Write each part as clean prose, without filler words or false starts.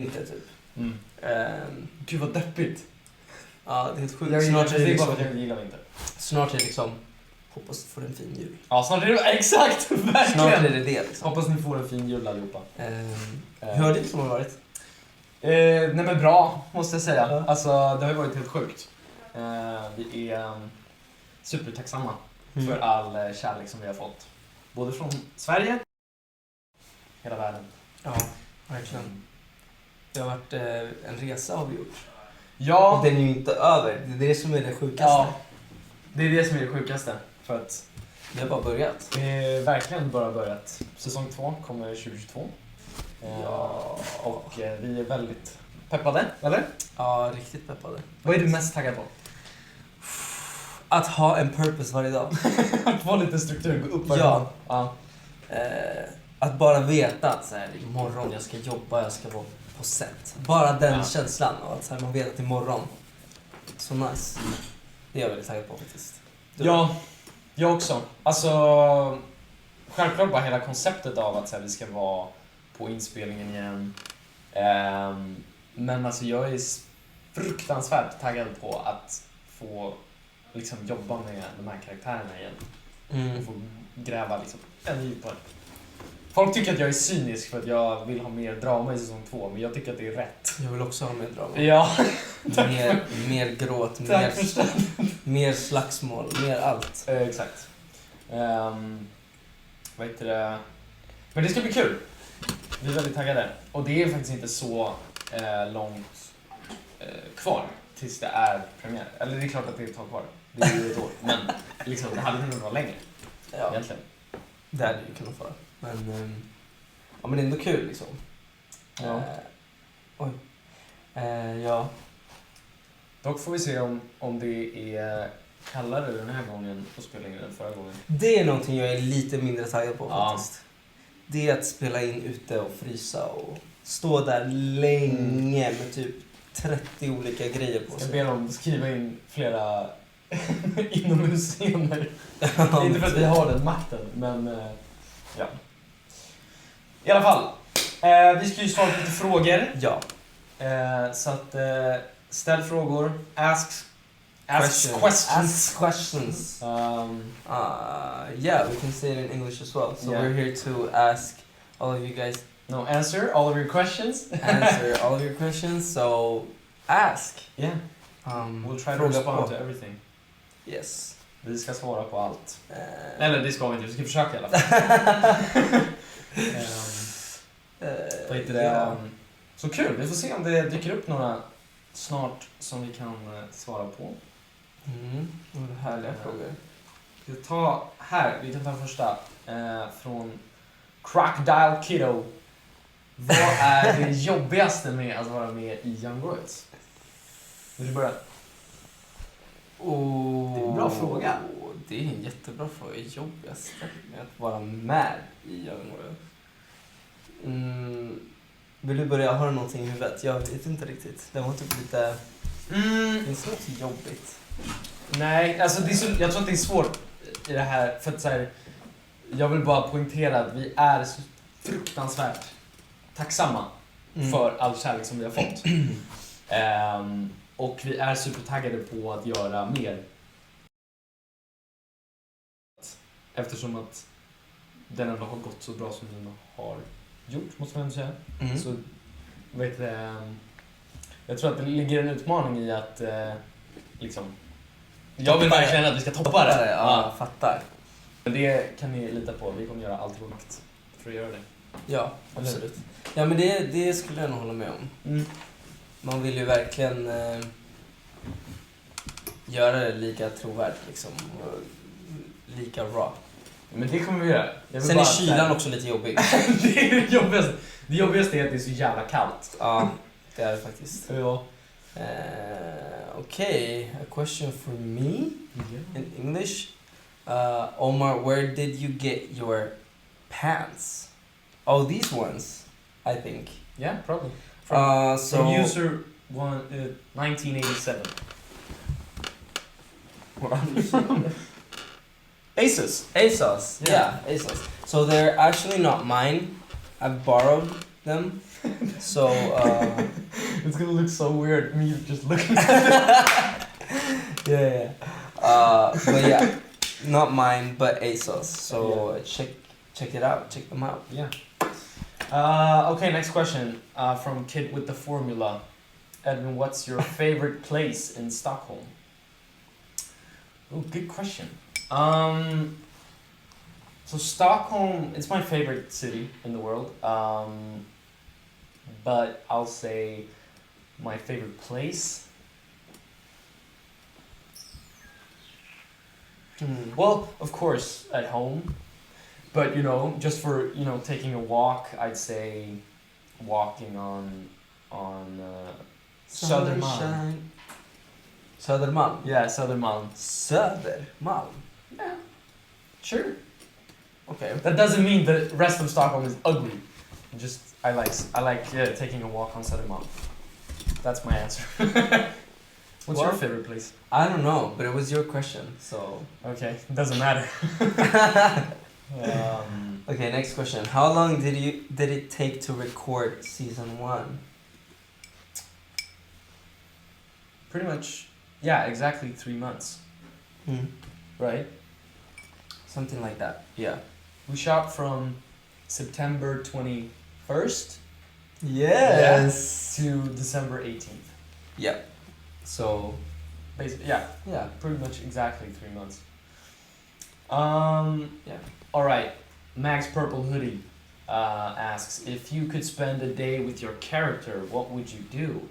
inte typ. Gud vad deppigt. Ja, det är helt sjukt. Snart är det liksom hoppas du får en fin jul. Ja, snart är det exakt, verkligen. Snart är det liksom. Hoppas ni får en fin jul allihopa. Hur har det liksom varit? Nej men bra, måste jag säga. Ja. Alltså, det har ju varit helt sjukt. Vi är supertacksamma för all kärlek som vi har fått. Både från Sverige, hela världen. Ja, verkligen. Det har varit en resa har vi gjort. Ja. Och den är ju inte över. Det är det som är det sjukaste. Ja, det är det som är det sjukaste. För att det har bara börjat. det är verkligen bara börjat. Säsong 2 kommer 2022. Ja. Och vi är väldigt peppade, eller? Ja, riktigt peppade. Vad är du mest taggad på? Att ha en purpose varje dag. Att få lite struktur, gå upp varje Ja. dag. Ja. Att bara veta att så här, imorgon jag ska jobba, jag ska vara på set. Bara den känslan av att så här, man vet att imorgon. Så nice. Det är jag väldigt taggad på faktiskt. Ja, jag också. Alltså, självklart bara hela konceptet av att så här, vi ska vara på inspelningen igen. Men alltså jag är fruktansvärt taggad på att få liksom jobba med de här karaktärerna igen. Och få gräva liksom ännu djupare. Folk tycker att jag är cynisk för att jag vill ha mer drama i säsong 2, men jag tycker att det är rätt. Jag vill också ha mer drama. Ja. mer gråt, mer slagsmål, mer allt. Exakt. Vad heter det? Men det ska bli kul. Vi är väldigt taggade. Och det är faktiskt inte så långt kvar tills det är premiär. Eller det är klart att det är ett tag kvar. Det är ju ett år. Men liksom, det hade kunnat vara längre. Ja. Egentligen. Det hade ju kunnat vara. Men, ja, men det är ändå kul liksom. Ja. Ja. Dock får vi se om det är kallare den här gången att spela in än förra gången. Det är någonting jag är lite mindre taggad på Ja. faktiskt. Det är att spela in ute och frysa och stå där länge med typ 30 olika grejer på sig. Jag ber dem skriva in flera inomhusscener. Inte för att vi har den makten, men ja. I alla fall, vi ska ju svara på lite frågor. Ja. Så att ställ frågor, ask questions. Ask questions. Yeah, we can say it in English as well. So Yeah. we're here to ask all of you guys No, answer all of your questions. answer all of your questions. So ask. Yeah. We'll try to fråga respond på. to everything. Yes. Vi ska svara på allt. Eller det ska vi inte, vi ska försöka i alla fall. Vad heter det? Ja. Så kul, vi får se om det dyker upp några snart som vi kan svara på. Härliga frågor. Vi kan ta den första från Crocodile Kiddo. Vad är det jobbigaste med att vara med i Young Royals? Vill du börja? Det är en bra fråga. Det är en jättebra fråga. Jobbigaste med att vara med i Young Royals. Vill du börja? Har du någonting i huvudet? Jag vet inte riktigt. Det var typ lite... Det är så jobbigt. Nej, alltså jag tror att det är svårt i det här. För att så här, jag vill bara poängtera att vi är så fruktansvärt tacksamma för all kärlek som vi har fått. Och vi är supertaggade på att göra mer. Eftersom att den ändå har gått så bra som den har gjort, måste man ändå säga. Så vet du, jag tror att det ligger en utmaning i att liksom, jag vill verkligen att vi ska toppa det. Ja, fattar. Men det kan ni lita på, vi kommer göra allt vårt för att göra det. Ja, absolut. Ja, men det skulle jag nog hålla med om. Man vill ju verkligen göra det lika trovärdigt liksom, och lika raw. Men det kommer vi göra. Sen är kylan också lite jobbig. Det är det jobbigaste. Det jobbigaste är att det är så jävla kallt. Ja, det är det faktiskt. Ja. Okay, a question for me in English. Omar, where did you get your pants? Oh, these ones, I think. Yeah, probably. From user 1987. ASOS. ASOS, yeah, ASOS. So they're actually not mine. I've borrowed them So, It's gonna look so weird, me just looking at yeah. But yeah, not mine, but ASOS. So check it out. Check them out. Yeah. Okay, next question from Kid with the Formula. Edwin, what's your favorite place in Stockholm? Oh, good question. So Stockholm, it's my favorite city in the world. But I'll say my favorite place. Well, of course, at home. But just for taking a walk, I'd say walking on Södermalm. Sunshine. Södermalm. Yeah, Södermalm. Södermalm. Yeah, sure. Okay. That doesn't mean the rest of Stockholm is ugly. Just I like taking a walk on Södermalm. That's my answer. What's your favorite place? I don't know, but it was your question, so. Okay, it doesn't matter. Okay, next question. How long did it take to record season 1? Pretty much, yeah, exactly 3 months. Right? Something like that. Yeah. We shot from September 21st Yes. to December 18th. Yeah. So. Basically, Yeah. pretty much exactly 3 months. Yeah. All right. Max Purple Hoodie asks, if you could spend a day with your character, what would you do?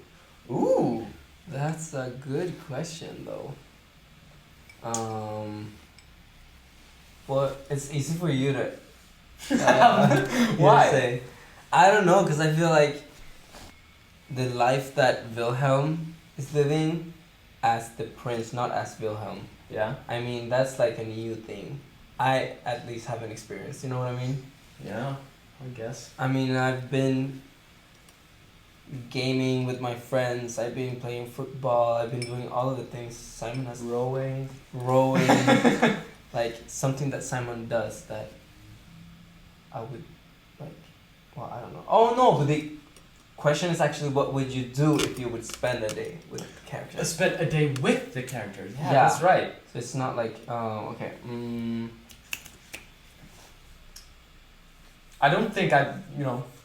Ooh. That's a good question, though. Well, it's easy for you to. Why? Say. I don't know, because I feel like the life that Wilhelm is living as the prince, not as Wilhelm. Yeah. I mean, that's like a new thing. I at least haven't experienced, you know what I mean? Yeah, I guess. I mean, I've been gaming with my friends, I've been playing football, I've been doing all of the things Simon has. Rowing. Like, something that Simon does that I would, like, well, I don't know. Oh no, but the question is actually, what would you do if you would spend a day with the character? Spend a day with the character. Yeah, Yeah. that's right. So it's not like, okay. I don't think I'd,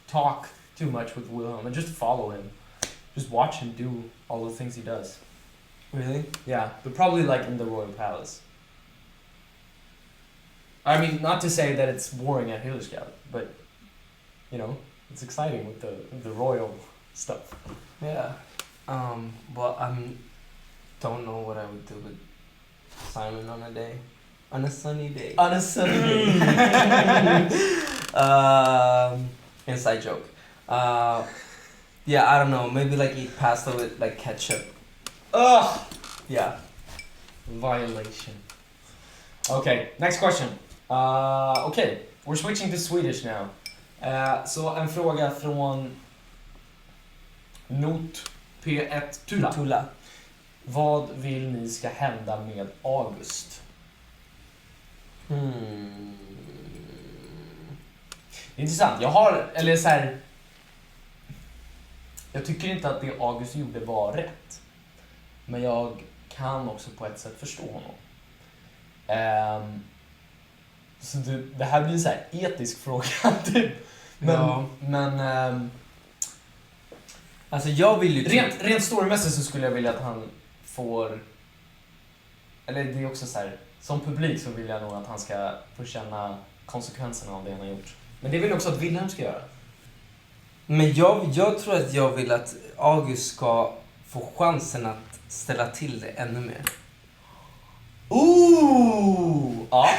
talk too much with Wilhelm and just follow him. Just watch him do all the things he does. Really? Yeah, but probably like in the Royal Palace. I mean, not to say that it's boring at Hillerscout, but, it's exciting with the royal stuff. Yeah. Well, don't know what I would do with Simon on a day. On a sunny day. On a sunny day. Inside joke. Yeah, I don't know. Maybe like eat pasta with like ketchup. Ugh! Yeah. Violation. Okay, next question. Okay, we're switching to Swedish now. Så en fråga från Not P1 Tula. Tula. Vad vill ni ska hända med August? Intressant. Jag tycker inte att det August gjorde var rätt. Men jag kan också på ett sätt förstå honom. Så det här blir en så här etisk fråga typ. Men alltså jag vill ju rent storymässigt så skulle jag vilja att han får, eller det är också så här, som publik så vill jag nog att han ska få känna konsekvenserna av det han har gjort. Men det vill jag också att Wilhelm ska göra. Men jag tror att jag vill att August ska få chansen att ställa till det ännu mer. Ooh! Ja,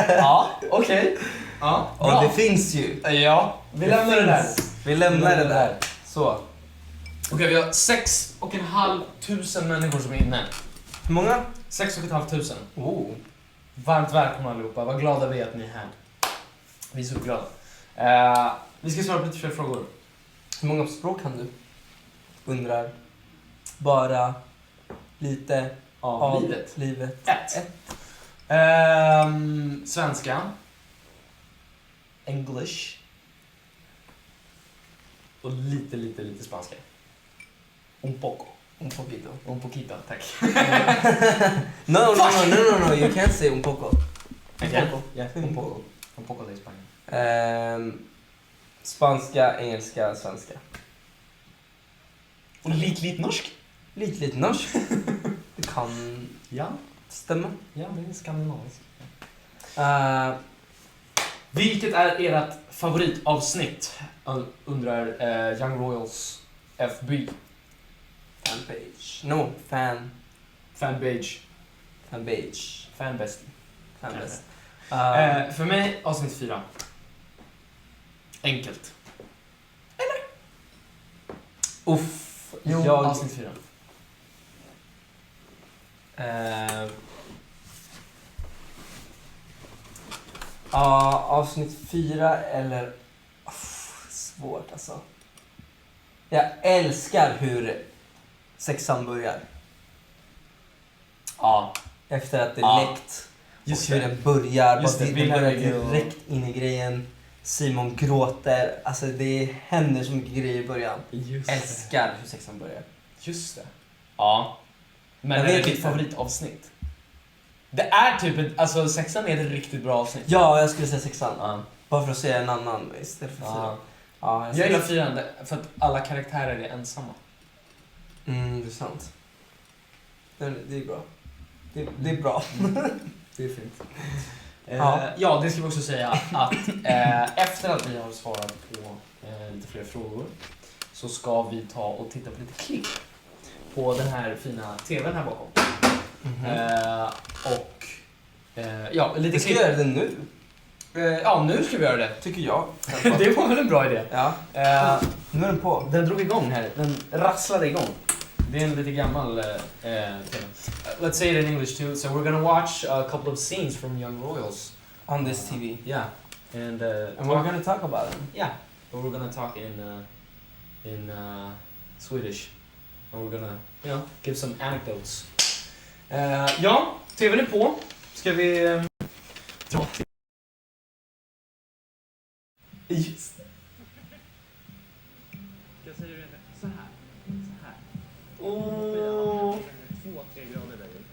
ja, okej. Ja, bra. Och det finns ju. Ja, vi lämnar det där. Vi lämnar det där. Så. Okej, vi har 6 500 människor som är inne. Hur många? 6 500. Oh. Varmt välkomna allihopa. Vad glada vi är att ni är här. Vi är så glada. Vi ska svara på lite fler frågor. Hur många språk kan du? Undrar. Bara. Lite. Av livet. 1. Svenska. English. och lite spanska. Un poco. Un poquito. Un poquito, tack. No, you can't say un poco. Yeah, Un un poco. poco. Un poco de Spanien. Spanska, engelska, svenska. Och lite norsk. Lite norsk. Det kan Ja, stämma. det är skandinaviskt. Vilket är ert favoritavsnitt? Undrar Young Royals FB. Fanpage. No, Fanpage. fanpage. Fanbest. Fanbest. För mig, avsnitt 4. Enkelt. Uff. Avsnitt 4. Avsnitt 4 eller... svårt alltså. Jag älskar hur sexan börjar. Ja. Efter att det Ja. läckt. Just och hur det. den börjar. Just det, Den Wilhelm börjar ligger och- direkt in i grejen. Simon gråter. Alltså det händer så mycket grejer i början. Älskar hur sexan börjar. Just det. Ja. Men Jag är det vet ditt inte. favoritavsnitt? Det är typ alltså 6an är ett riktigt bra avsnitt. Ja, jag skulle säga sexan. Ja. Bara för att säga en annan istället för 4. Ja. Ja, Jag gillar 4 för att alla karaktärer är ensamma. Det är sant. Det är bra. Det är bra. Det är fint. Ja. Det ska vi också säga att efter att vi har svarat på lite fler frågor så ska vi ta och titta på lite klipp på den här fina tvn här bakom. Lite Vi ska klipp. göra det nu, Nu ska vi göra det. tycker jag. Det var väl en bra idé. Ja, nu är den på. Den drog igång här. Den rasslade igång. Det är en lite gammal tema. Let's say it in English too. So we're gonna watch a couple of scenes from Young Royals. On this TV. Yeah. And we're gonna talk about them. yeah, but we're gonna talk in Swedish. And we're gonna, give some anecdotes. TVn är på. Ska vi dra till? Just det. Jag säger det så här. Så här. Åh. 2-3 grader där ute.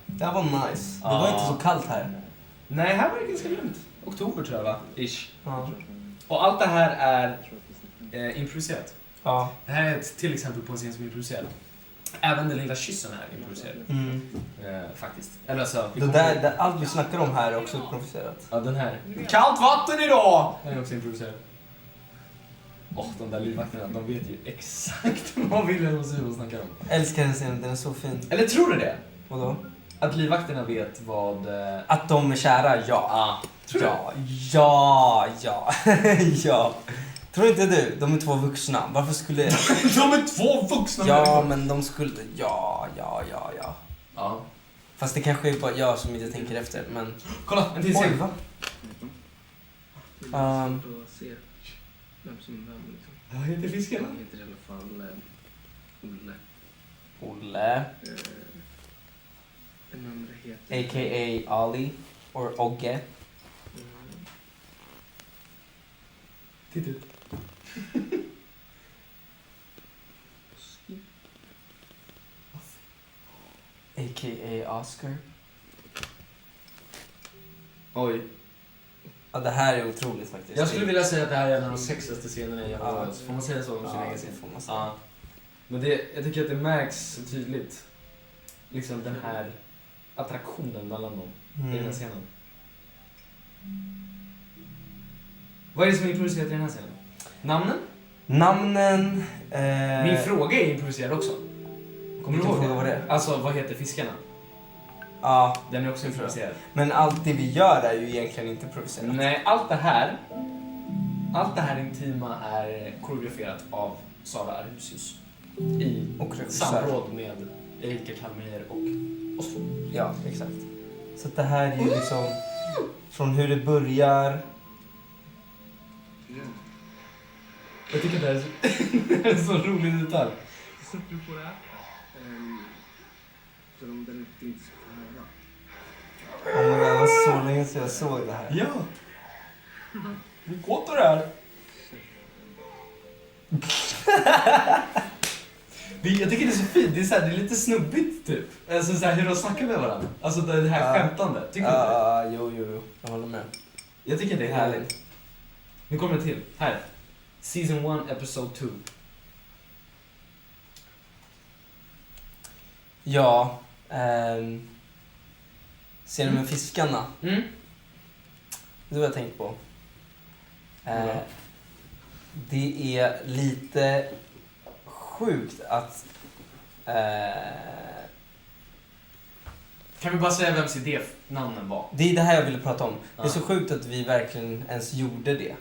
Det här var nice. Det Ja. var inte så kallt här. Nej, här var det ganska lugnt. Oktober tror jag va? Ish. Ja. Och allt det här är improviserat. Ja. Det här är till exempel på en scen som är improviserad. Även den lilla kyssen är improviserad. Faktiskt. Eller alltså, Allt vi snackar om här är också improviserat. ja, den här. Kallt vatten idag! Den är också improviserad. De där livvakterna, de vet ju exakt vad Wilhelm och Simon snackar om. Älskar den scenen, den är så fin. Eller tror du det? Vadå? Att livvakterna vet vad... Att de är kära, ja. Tror du? Ja. Ja. Tror inte du? De är 2 vuxna. Varför skulle... De är 2 vuxna Ja, människor. men de skulle... Ja. Ja. Fast det kanske är bara jag som inte tänker efter, men... Kolla, en till Oj, scen. va? Det är svårt att se vem som är vem liksom. Vad heter fiskarna? Han heter i alla fall Olle. Olle. Den andra heter... A.k.a. Ali. Or Ogge. Titta ut. Oskar. A.k.a. Oscar. Oj. Ja, det här är otroligt faktiskt. Jag skulle vilja säga att det här är en av de sexigaste scenerna i Young Ja. Royals. Får man säga så om sin Ja, egen det scen? får man säga. Ja. Men det, jag tycker att det märks tydligt. Liksom den här attraktionen mellan dem i den här scenen. Vad är det som är improviserat i den här scenen? Namnen? Namnen... Min fråga är improviserad också. Kommer du Vilken ihåg fråga det? var det? Alltså, vad heter fiskarna? Ja, Den är också Det tror jag. improviserad. men allt det vi gör är ju egentligen inte improviserat. Nej, allt det här intima är koreograferat av Sara Arhusius. I Och regissör. samråd med Erika Kalmér och oss två. Ja, exakt. Så att det här är ju liksom från hur det börjar. Jag tycker att det här är så, det är en så rolig detalj. Sätter du på det här? Så de där ute inte ska få höra. Oh my God, det var så länge sedan jag såg det här. Ja. Det är gott det här. Jag tycker det är så fint. Det är, så här, det är lite snubbigt typ. Alltså så här, hur de snackar med varandra. Alltså det här skämtande. Tycker du inte? Jo. Jag håller med. Jag tycker det är härligt. Nu kommer det till. Här. Season 1, episode 2. Ja. Ser du med fiskarna? Mm. Det har jag tänkt på. Ja. Det är lite sjukt att... Kan vi bara säga vems idé namnen var? Det är det här jag ville prata om. Det är Ja. så sjukt att vi verkligen ens gjorde det.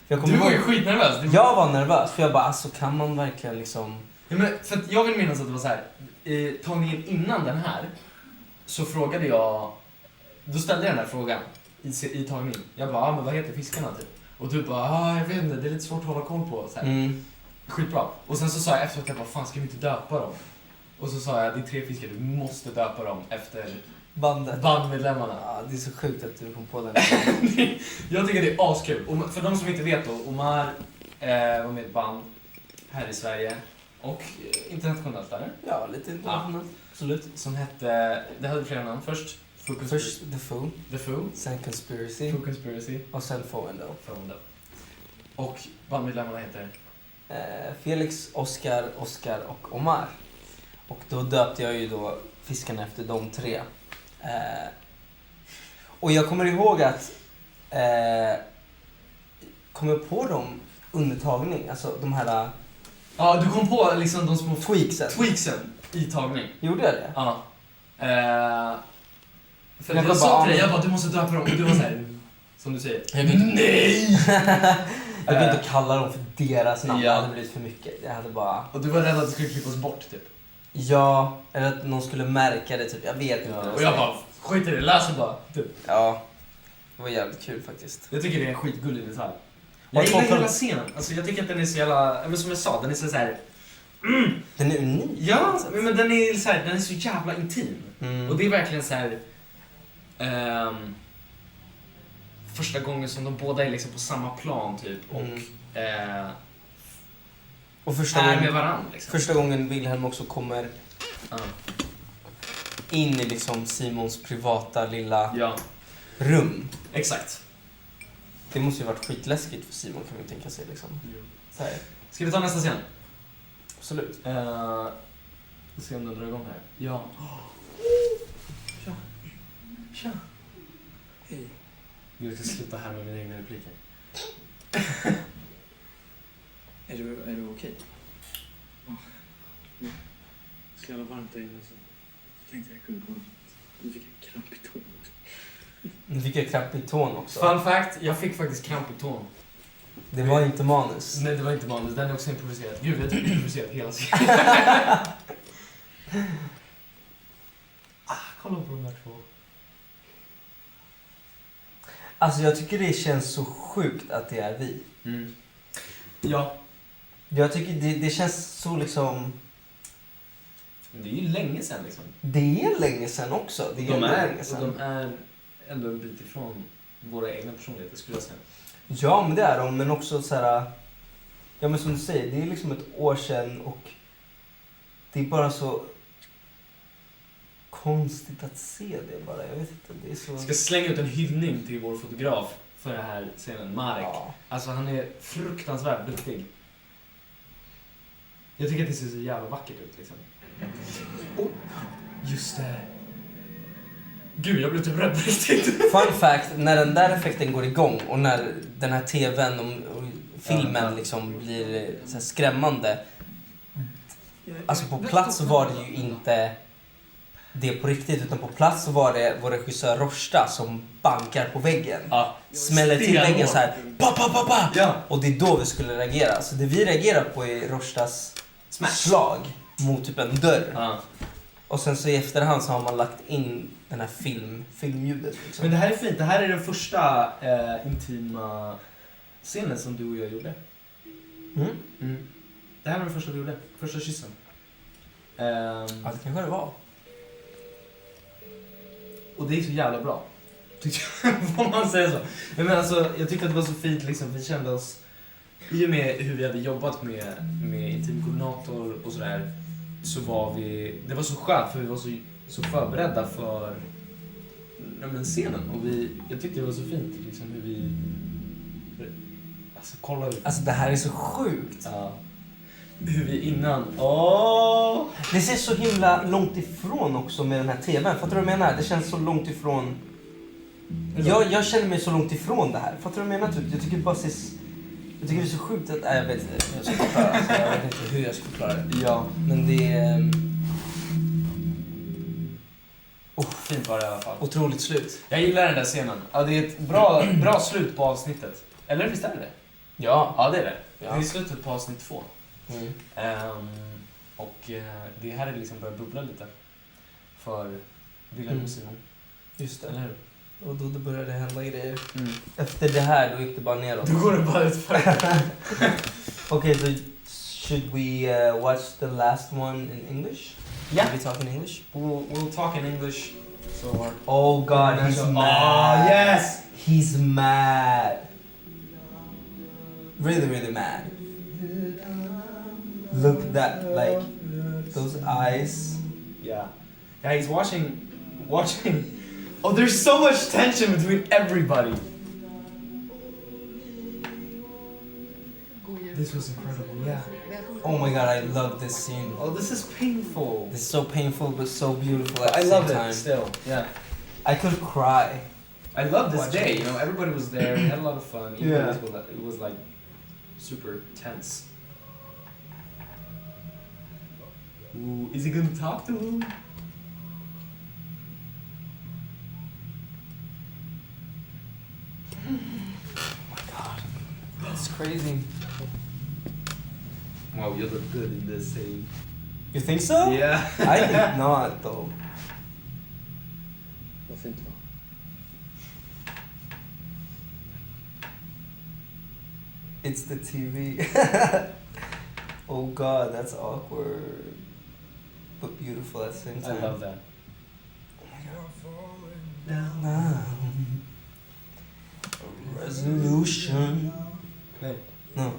För jag Du var ju ihåg- skitnervös. Jag var nervös, för jag bara, alltså kan man verkligen liksom... Ja, men för att jag vill minnas att det var så här. Tagningen innan den här så frågade jag, då ställde jag den här frågan i tagningen. Jag bara, men vad heter fiskarna typ? Och du bara, jag vet inte, det är lite svårt att hålla koll på. Så här. Skitbra. Och sen så sa jag efteråt, jag bara, fan ska vi inte döpa dem? Och så sa jag, det är 3 fiskar, du måste döpa dem efter Bandet. bandmedlemmarna. Ja, det är så sjukt att du kom på den. Jag tycker det är askul. Och för de som inte vet då, Omar var med i ett band här i Sverige och internationellt där. Ja, lite internationellt. Absolut. Som hette, det hade flera namn. Först Först The Foo, The Foo, sen Conspiracy Foo Conspiracy, och sen Foendo. Fondo. Och bandmedlemmarna heter? Felix, Oscar och Omar. Och då döpte jag ju då fiskarna efter de 3. Och jag kommer ihåg att kom jag på dem under tagning, alltså de här Ja, du kom på liksom de små tweaksen. i tagning. Gjorde jag det? Ja. För Jag jag sa bara, till dig, jag bara, du måste döpa dem. Och du var såhär, som du säger. Jag kan inte- Nej! Jag kan inte kalla dem för deras namn, Ja. det hade blivit för mycket. Jag hade bara... Och du var rädd att det skulle klippas bort typ. Ja, eller att någon skulle märka det typ, jag vet inte. Och jag bara, skit i det, läs det bara. Typ. Ja, det var jävligt kul faktiskt. Jag tycker det är en skitgullig detalj. Och Jag gillar folk- hela scenen. Alltså jag tycker att den är så jävla, men som jag sa, den är så här. Den är unik. Ja, på något sätt. men den är så här, den är så jävla intim. Mm. Och det är verkligen så här. Första gången som de båda är liksom på samma plan typ och Och första är med gången, varandra liksom. första gången Wilhelm också kommer Ja. in i liksom Simons privata lilla Ja, rum. exakt. Det måste ju varit skitläskigt för Simon, kan man ju tänka sig liksom. Så här. Ska vi ta nästa scen? Absolut. Vi se om den drar igång här. Ja. Tja. Tja. Hej. Jag ska sluta här med mina egna repliker. Är du okej? Ja. Det är så jävla varmt där inne så jag tänkte jag kunde gå. Nu fick jag kramp i tån också. Nu fick jag kramp i tån också. Fun fact, jag fick faktiskt kramp i tån. Det var inte manus. Nej, det var inte manus. Den är också improviserad. Gud, jag har typ improviserat hela serien. Kolla på de här 2. Alltså jag tycker det känns så sjukt att det är vi. Mm. Ja. Jag tycker det känns så liksom... Men det är ju länge sedan liksom. Det är länge sedan också. Det är länge sedan. de är ändå en bit ifrån våra egna personligheter skulle jag säga. Ja, men det är de. Men också så här... Ja, men som du säger, det är liksom ett år sedan och det är bara så konstigt att se det bara. Jag vet inte, det är så... Jag ska slänga ut en hyllning till vår fotograf för den här scenen, Marek. Ja. Alltså han är fruktansvärt duktig. Jag tycker att det ser så jävla vackert ut liksom. Oh, just det. Gud, jag blev typ rädd på riktigt. Fun fact, när den där effekten går igång och när den här tvn och filmen Ja. liksom blir så här skrämmande. Alltså på plats så var det ju inte det på riktigt, utan på plats så var det vår regissör Rosta som bankar på väggen. Ja. Smäller till Stenhårt. väggen så här. Pa, pa, pa, pa. Ja. Och det är då vi skulle reagera. Så det vi reagerar på är Rostas Smash. slag mot typ en dörr. Ja. Och sen så i efterhand så har man lagt in den här filmljudet. Liksom. Men det här är fint. Det här är den första intima scenen som du och jag gjorde. Mm. Det här var den första vi gjorde. Första kyssen. Ja, det kanske det var. Och det är så jävla bra. Får man säga så? Nej, men alltså, jag tyckte att det var så fint liksom, vi kände oss, i och med hur vi hade jobbat med intimkoordinator och sådär, så var det var så skönt för vi var så förberedda för scenen och jag tyckte det var så fint liksom hur vi kolla ut. Alltså det här är så sjukt. Ja. Hur vi innan, Det ser så himla långt ifrån också med den här tvn. Fattar du vad jag menar? Det känns så långt ifrån. Jag känner mig så långt ifrån det här. Fattar du vad jag menar? Jag tycker bara jag tycker det är så sjukt att... jag vet inte hur jag ska förklara. Alltså, jag vet inte hur jag ska förklara det. Ja. Men det är... Fint var det i alla fall. Otroligt slut. Jag gillar den där scenen. Ja, det är ett bra slut på avsnittet. Eller visst är det? Ja. Det är det. Ja. Det är slutet på avsnitt 2. Mm. Det här är liksom börjar bubbla lite. För Wilhelm och Simon. Just Eller det. hur? Och då började det hända grejer. Mm. Efter det här, då gick det bara neråt. Då går det bara utför. Okay, so should we watch the last one in English? Yeah. Should we talk in English? We'll talk in English. So Oh God, he's mad. Oh, yes! He's mad. Really, really mad. Look at that, like, those eyes. Yeah. Yeah, he's watching. Oh, there's so much tension between everybody. This was incredible, yeah. Oh my God, I love this scene. Oh, this is painful. It's so painful but so beautiful at the I same love time. it still, yeah. I could cry. I love this Watching day, it. you know, everybody was there, we had a lot of fun. Even Yeah. though it was like super tense. Ooh, is he gonna talk to him? Oh my God, that's crazy. Wow, you look good in this scene. You think so? Yeah. I think not though. Varför inte va? It's the TV. Oh God, that's awkward. But beautiful at the same I time. love that. Now, a resolution. Hey. No.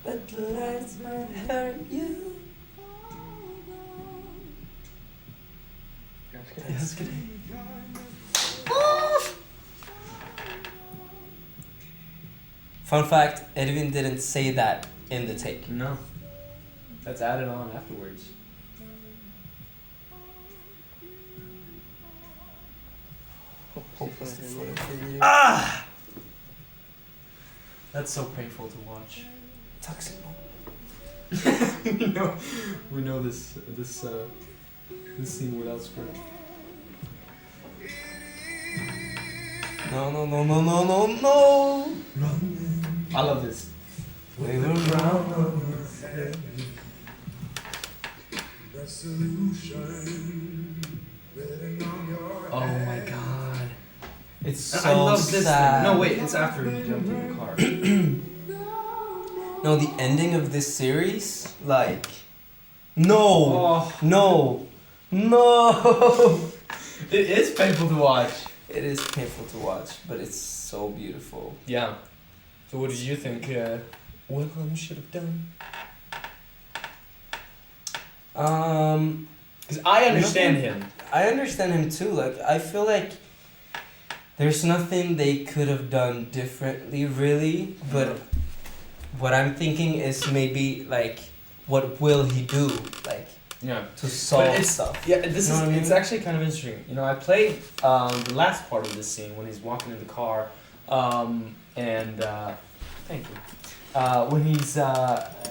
But the lights might hurt you. Ganska Jag älskar dig. Fun fact, Edwin didn't say that in the take. No. That's added on afterwards. Hoppas du får en fin jul. That's so painful to watch. Tack Simon. we know this scene without script. No, no, no, no, no, no, no. I love this. We were wrong. Oh my god. It's so I love this sad. thing. No, wait, it's after he jumped in the car. No, the ending of this series, like, no, Oh, no, no. it is painful to watch. It is painful to watch, but it's so beautiful. Yeah. So what did you think Wilhelm should have done? Because I understand him. I understand him too. Like, I feel like there's nothing they could have done differently, really. But what I'm thinking is maybe like, what will he do, like, Yeah. to solve But it's- stuff? Yeah, this You know is what I mean? it's actually kind of interesting. You know, I played the last part of this scene when he's walking in the car, thank you. When he's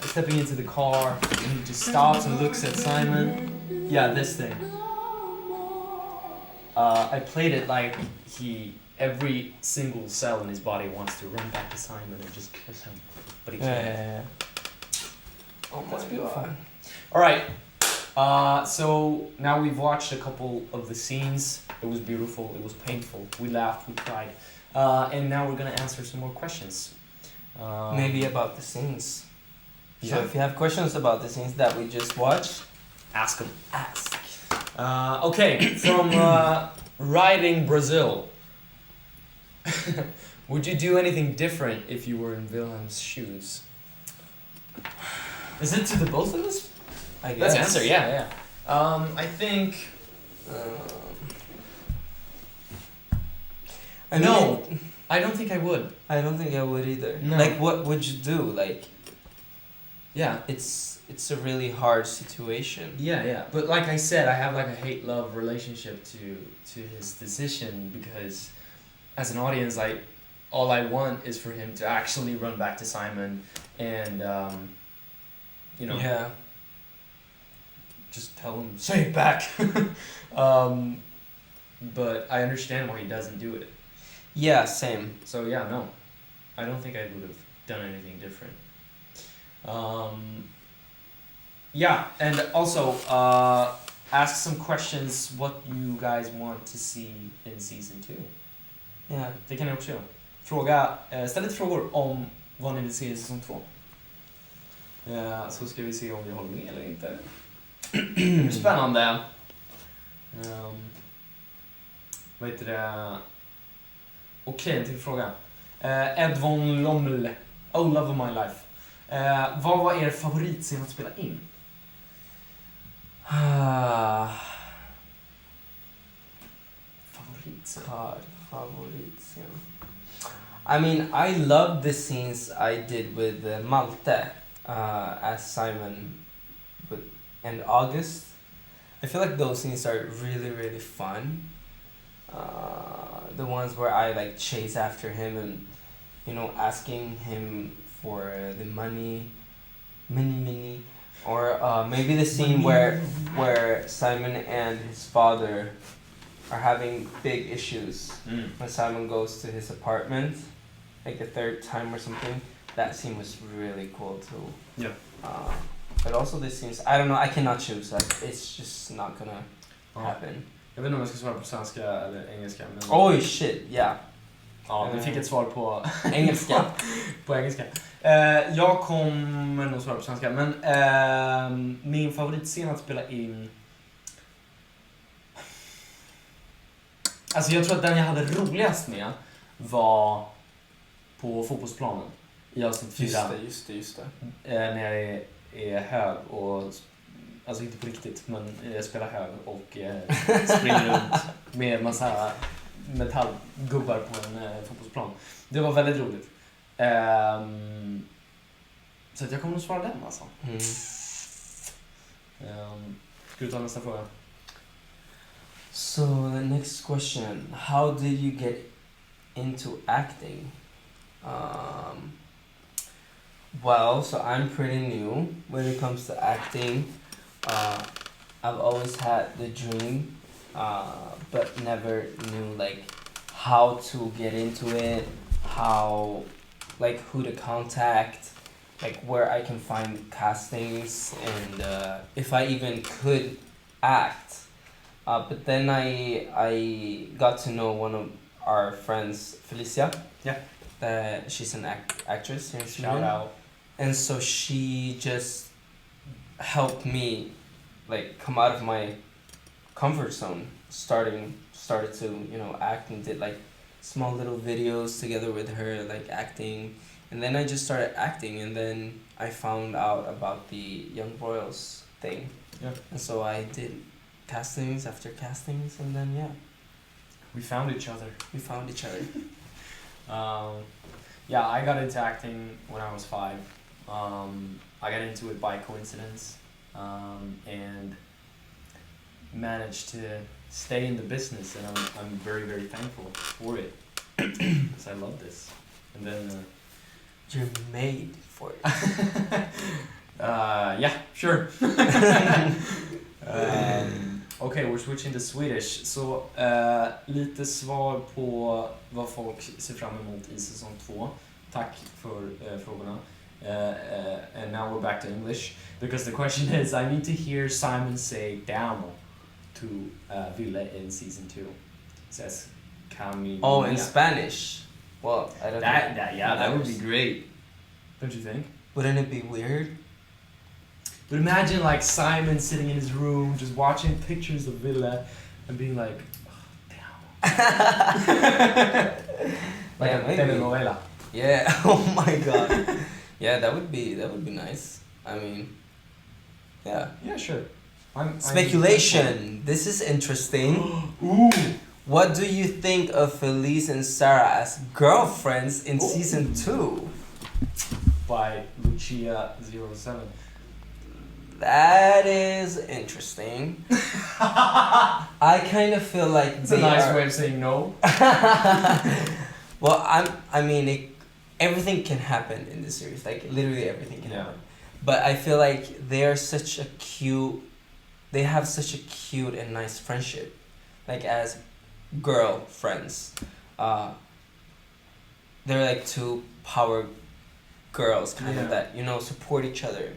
stepping into the car and he just stops and looks at Simon. Yeah, this thing. I played it like every single cell in his body wants to run back to Simon and just kiss him, but he can't. Yeah. Oh my That's beautiful. God. All right. So now we've watched a couple of the scenes. It was beautiful. It was painful. We laughed. We cried. And now we're gonna answer some more questions. Maybe about the scenes. So Yeah. if you have questions about the scenes that we just watched, Ask them. ask. Okay, from riding Brazil. Would you do anything different if you were in Wilhelm's shoes? Is it to the both of us? I guess. Let's answer, yeah. I think... I mean, No. I don't think I would. I don't think I would either. No. Like, what would you do? Like, Yeah. it's a really hard situation. Yeah. But like I said, I have like a hate-love relationship to his decision because as an audience, all I want is for him to actually run back to Simon and, you know, Yeah. just tell him, say it back. But I understand why he doesn't do it. Yeah, same. So yeah, no. I don't think I would have done anything different. Yeah, and also ask some questions what you guys want to see in season 2. Yeah. Det kan ni också göra. Ställ lite frågor om vad ni vill se i säsong 2. Så ska vi se om vi håller med eller inte. Det blir spännande. Vad heter det? Okej, en till fråga. Ed von Lommel. Oh, love of my life. Vad var er favoritscen att spela in? Favoritscen? Favoritscen. I mean, I love the scenes I did with Malte as Simon and August. I feel like those scenes are really, really fun. The ones where I like chase after him and, you know, asking him for the money, or maybe the scene where Simon and his father are having big issues when Simon goes to his apartment, like the third time or something. That scene was really cool too. Yeah. But also the scenes, I don't know, I cannot choose. Like, it's just not gonna happen. Jag vet inte om jag ska svara på svenska eller engelska. Men... Oj, shit, yeah. Ja, vi fick ett svar på engelska. På engelska. Jag kommer nog svara på svenska, men min favoritscen att spela in... Alltså jag tror att den jag hade roligast med var på fotbollsplanen i avsnitt 4. Just det. När jag är hög och... Alltså inte på riktigt, men jag spelar hög och springer runt med en massa metallgubbar på en fotbollsplan. Det var väldigt roligt. Så att jag kommer nog svara den alltså. Ska du ta nästa fråga? So the next question, how did you get into acting? Well, so I'm pretty new when it comes to acting. I've always had the dream, but never knew like how to get into it, how, like, who to contact, like where I can find castings, and if I even could act. But then I got to know one of our friends, Felicia. Yeah. That she's an actress here in Sweden. Shout out. And so she just helped me like come out of my comfort zone, started to, you know, act, and did like small little videos together with her, like acting. And then I just started acting, and then I found out about the Young Royals thing. Yeah. And so I did castings after castings, and then yeah, We found each other. we found each other. Yeah, I got into acting when I was 5. I got into it by coincidence, and managed to stay in the business, and I'm very, very thankful for it because I love this. And then You're made for it. yeah, sure. Okay, we're switching to Swedish. Så lite svar på vad folk ser fram emot i säsong 2. Tack för frågorna. And now we're back to English because the question is, I need to hear Simon say "Damo" to Ville in season 2. It says "Camino." Oh, in Spanish. Well, I don't know. That would be great. Don't you think? Wouldn't it be weird? But imagine like Simon sitting in his room just watching pictures of Villa and being like, oh, damn. Like Yeah, a maybe. telenovela. Yeah. Oh my god. Yeah, that would be nice. I mean, yeah. Yeah, sure. I'm Speculation. This is interesting. Ooh. What do you think of Felice and Sarah as girlfriends in season 2? By Lucia07. That is interesting. I kind of feel like It's a nice way of saying no. Well, I mean, everything can happen in this series. Like literally everything can happen. But I feel like they have such a cute and nice friendship, like as girlfriends. They're like two power girls, kind of that support each other.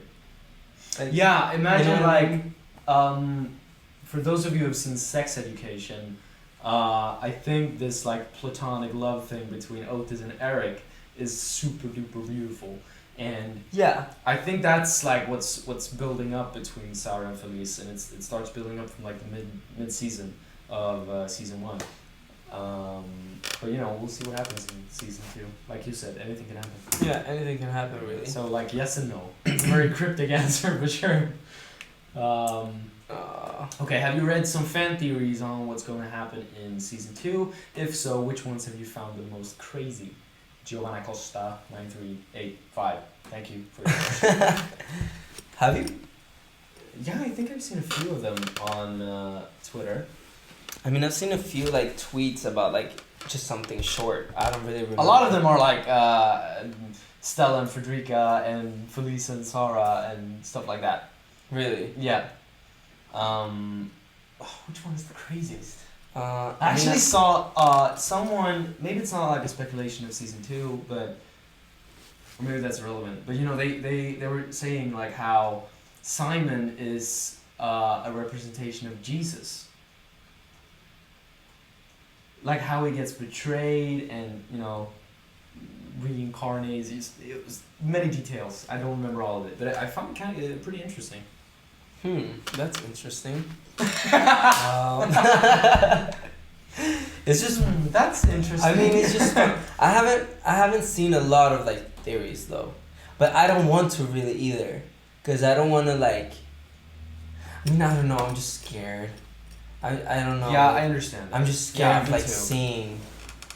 Like, Yeah, imagine you know what I mean? for those of you who have seen Sex Education, I think this like platonic love thing between Otis and Eric is super duper beautiful, and Yeah. I think that's like what's building up between Sarah and Felice, and it starts building up from like the mid season of season 1. But we'll see what happens in season 2. Like you said, anything can happen. Yeah, anything can happen, really. So like yes and no. It's a very cryptic answer for sure. Okay, have you read some fan theories on what's going to happen in season 2? If so, which ones have you found the most crazy? Giovanna Costa 9385. Thank you for your question. Have you? Yeah, I think I've seen a few of them on Twitter. I mean, I've seen a few like tweets about like just something short. I don't really remember. A lot of them are like Stella and Frederica and Felice and Sarah and stuff like that. Really? Yeah. Which one is the craziest? I I actually mean, saw someone, maybe it's not like a speculation of season 2, but or maybe that's relevant. But they were saying like how Simon is a representation of Jesus. Like how he gets betrayed and reincarnates. It was many details. I don't remember all of it, but I found it kind of pretty interesting. That's interesting. It's just. That's interesting. I mean, it's just fun. I haven't seen a lot of like theories though, but I don't want to really either, cause I don't want to like. I mean, I don't know. I'm just scared. I don't know. Yeah, I understand. I'm just scared of me like too. seeing,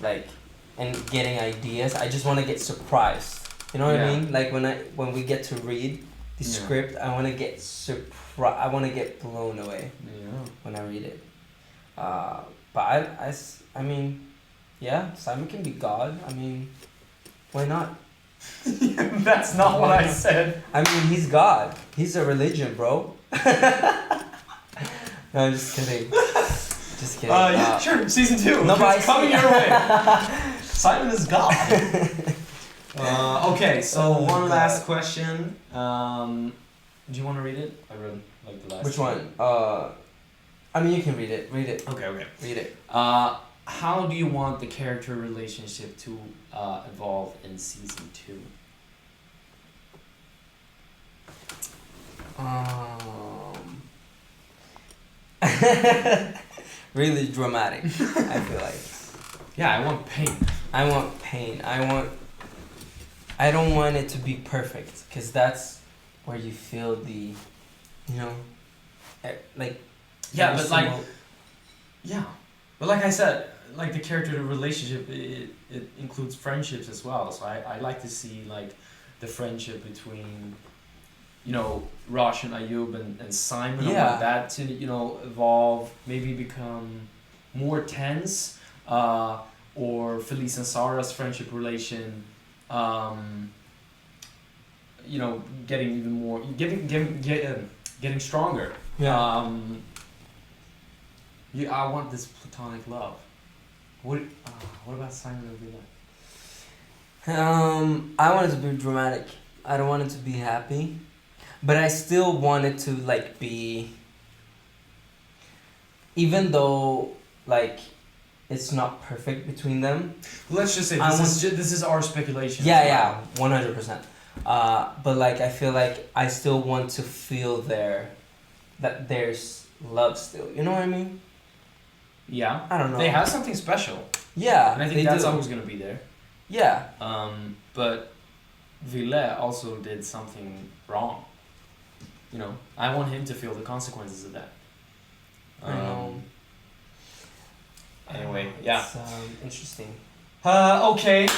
like, and getting ideas. I just want to get surprised. You know what I mean? Like when we get to read the script, I want to get I want to get blown away when I read it. But I mean, yeah, Simon can be God. I mean, why not? That's not what I said. I mean, he's God. He's a religion, bro. No, I'm just kidding. Just kidding. Yeah, sure. Season 2. No, but it's coming your way. Simon is God. Okay, so one last question. Do you want to read it? I read like the last. Which one? I mean, you can read it. Read it. Okay. Read it. How do you want the character relationship to evolve in season 2? Really dramatic. I feel like. Yeah, I want pain. I want pain. I don't want it to be perfect, because that's where you feel the, like. Yeah, every but like. single- Yeah, but like I said, like the character relationship, it includes friendships as well. So I like to see like the friendship between, Rosh and Ayub and Simon. I Yeah. want that to evolve, maybe become more tense, or Felice and Sarah's friendship relation, getting even more, getting stronger. Yeah. I want this platonic love. What about Simon and Villa? I want it to be dramatic. I don't want it to be happy, but I still want it to like be. Even though like, it's not perfect between them. Let's just say I this is our speculation. Yeah, 100%. But like I feel like I still want to feel that there's love still. You know what I mean? Yeah. I don't know. They have something special. Yeah, And I think they that's do. always going to be there. Yeah. But Ville also did something wrong. You know, I want him to feel the consequences of that. I know. Anyway, yeah. It's interesting. Okay.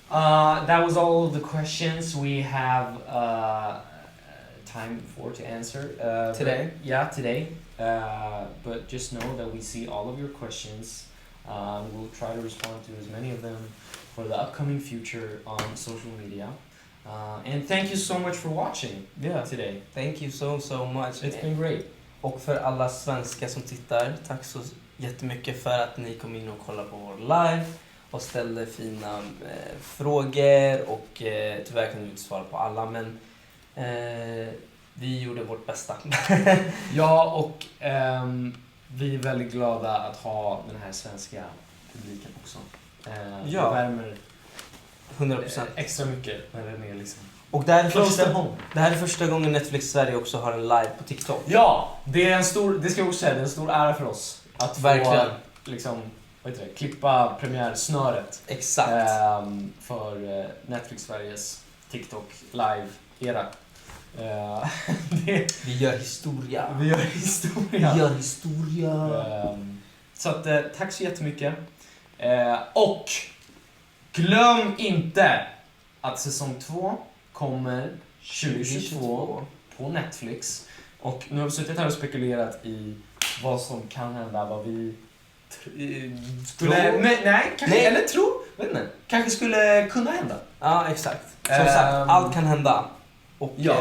That was all of the questions we have time for to answer. Today? Today. But just know that we see all of your questions. We'll try to respond to as many of them for the upcoming future on social media. And thank you so much for watching today. Thank you so much. It's been great. Och för alla svenskar som tittar, tack så jättemycket för att ni kom in och kollade på vår live och ställde fina frågor och tyvärr kan vi inte svara på alla, men vi gjorde vårt bästa. Ja, och vi är väldigt glada att ha den här svenska publiken också. Ja. Det värmer 100%. extra mycket när den är liksom Och det här är close to home. det här är första gången Netflix Sverige också har en live på TikTok. Ja, det ska jag också säga, det är en stor ära för oss att Verkligen. få liksom, vad heter det, klippa premiärsnöret Exakt. för Netflix Sveriges TikTok live-era. Vi gör historia. Vi gör historia. Vi gör historia. Så att, tack så jättemycket. Och glöm inte att säsong 2 kommer 2022 på Netflix. Och nu har vi suttit här och spekulerat i vad som kan hända, vad vi skulle... Eller tro, vet inte, kanske skulle kunna hända. Ja, exakt. Som sagt, allt kan hända. Och Ja.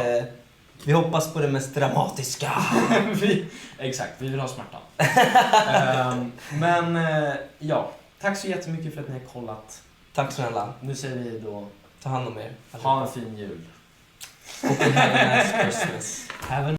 vi hoppas på det mest dramatiska. Exakt, vi vill ha smärtan. Men ja, tack så jättemycket för att ni har kollat. Tack snälla. Nu säger vi då, Ta hand om er. ha en fin jul. Och have a nice Christmas. Have a